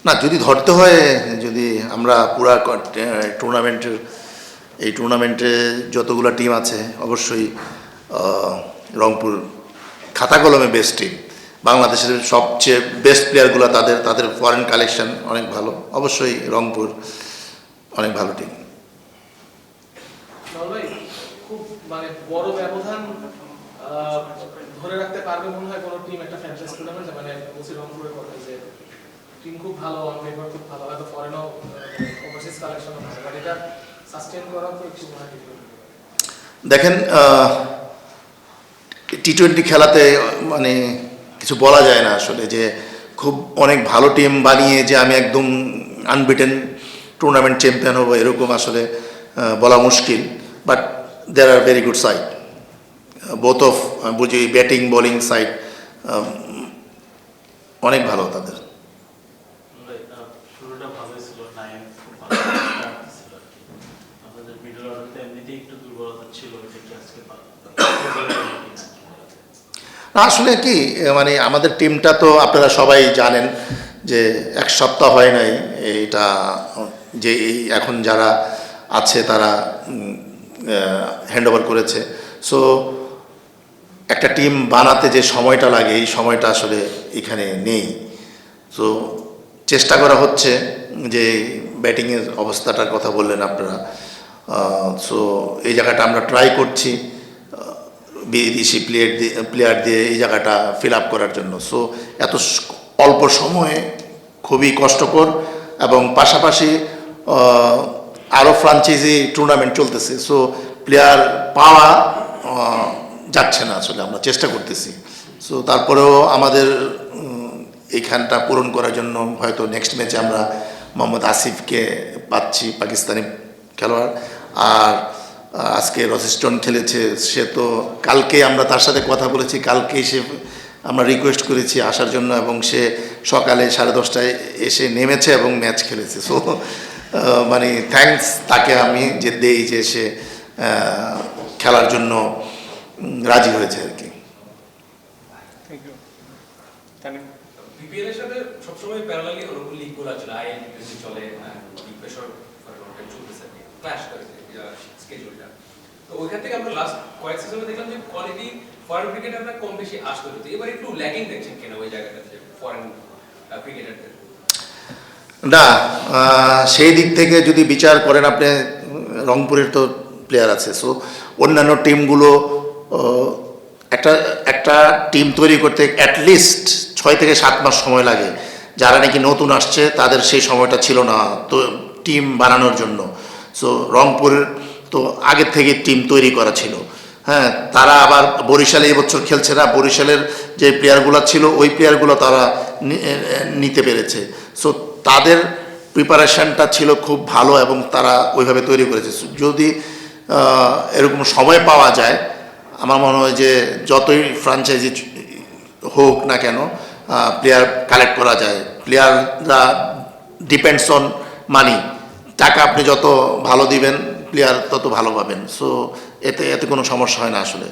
না, যদি ধরতে হয়, যদি আমরা পুরা টুর্নামেন্টে যতগুলো টিম আছে অবশ্যই রংপুর খাতা কলমে বেস্ট টিম। বাংলাদেশের সবচেয়ে বেস্ট প্লেয়ারগুলো তাদের ফরেন কালেকশন অনেক ভালো, অবশ্যই রংপুর অনেক ভালো টিম। খুব মানে বড় ব্যবধান ধরে রাখতে পারবে মনে হয় কোনো টিম একটা ফ্র্যাঞ্চাইজি টুর্নামেন্টে, মানে ওসি রংপুরের কথা যে টিম খুব ভালো, অন পেপার খুব ভালো, হয়তো ফরেনও ওভারসিজ কালেকশন আছে, বাট এটা সাস্টেইন করা তো একটু মনে হয়। দেখেন, টি-20 খেলাতে মানে কিছু বলা যায় না আসলে, যে খুব অনেক ভালো টিম বানিয়ে যে আমি একদম আনবিটেন টুর্নামেন্ট চ্যাম্পিয়ন হবো এরকম আসলে বলা মুশকিল। But there are very good side, both of বুঝি ব্যাটিং বোলিং সাইড অনেক ভালো তাদের। আসলে কি মানে আমাদের টিমটা তো আপনারা সবাই জানেন যে এক সপ্তাহ হয় নাই এইটা, যে এই এখন যারা আছে তারা হ্যান্ডওভার করেছে। সো একটা টিম বানাতে যে সময়টা লাগে এই সময়টা আসলে এখানে নেই। সো চেষ্টা করা হচ্ছে, যে ব্যাটিংয়ের অবস্থাটার কথা বললেন আপনারা, সো এই জায়গাটা আমরা ট্রাই করছি বিদেশি প্লেয়ার দিয়ে এই জায়গাটা ফিল আপ করার জন্য। সো এত অল্প সময়ে খুবই কষ্টকর, এবং পাশাপাশি আরও ফ্রাঞ্চাইজি টুর্নামেন্ট চলতেছে, সো প্লেয়ার পাওয়া যাচ্ছে না আসলে, আমরা চেষ্টা করতেছি। সো তারপরেও আমাদের এইখানটা পূরণ করার জন্য হয়তো নেক্সট ম্যাচে আমরা মোহাম্মদ আসিফকে পাচ্ছি, পাকিস্তানি খেলোয়াড়। আর আজকে রসিস্টন খেলেছে, সে তো কালকে আমরা তার সাথে কথা বলেছি, কালকেই সে আমরা রিকোয়েস্ট করেছি আসার জন্য, এবং সে সকালে 10:30টায় এসে নেমেছে এবং ম্যাচ খেলেছে। সো মানে থ্যাঙ্কস তাকে আমি যে দেই যে সে খেলার জন্য রাজি হয়েছে আর কি। বিপিএল এর সাথে সবসময় প্যারালালি অনেকগুলো লিগগুলো চলে, আইএল চলে, বিগ প্রেসার চলতেছে, ক্ল্যাশ করে স্কেজুলটা। তো ওইখান থেকে আমরা লাস্ট কয়েক সিজনে দেখলাম যে কোয়ালিটি ফরেন ক্রিকেট আমরা কম বেশি আসতে হতো, এবার একটু ল্যাকিং দেখছেন কেন ওই জায়গাটাতে ফরেন ক্রিকেটারদের? না, সেই দিক থেকে যদি বিচার করেন আপনি, রংপুরের তো প্লেয়ার আছে। সো অন্যান্য টিমগুলো একটা টিম তৈরি করতে অ্যাটলিস্ট 6 থেকে 7 মাস সময় লাগে। যারা নাকি নতুন আসছে তাদের সেই সময়টা ছিল না তো টিম বানানোর জন্য। সো রংপুর তো আগের থেকে টিম তৈরি করা ছিল। হ্যাঁ, তারা আবার বরিশালে এবছর খেলছে না, বরিশালের যে প্লেয়ারগুলো ছিল ওই প্লেয়ারগুলো তারা নিতে পেরেছে। সো তাদের প্রিপারেশানটা ছিল খুব ভালো, এবং তারা ওইভাবে তৈরি করেছে। যদি এরকম সময় পাওয়া যায়, আমার মনে হয় যে যতই ফ্র্যাঞ্চাইজি হোক না কেন প্লেয়ার কালেক্ট করা যায়। প্লেয়াররা ডিপেন্ডস অন মানি, টাকা আপনি যত ভালো দিবেন প্লেয়ার তত ভালো পাবেন। সো এতে কোনো সমস্যা হয় না আসলে।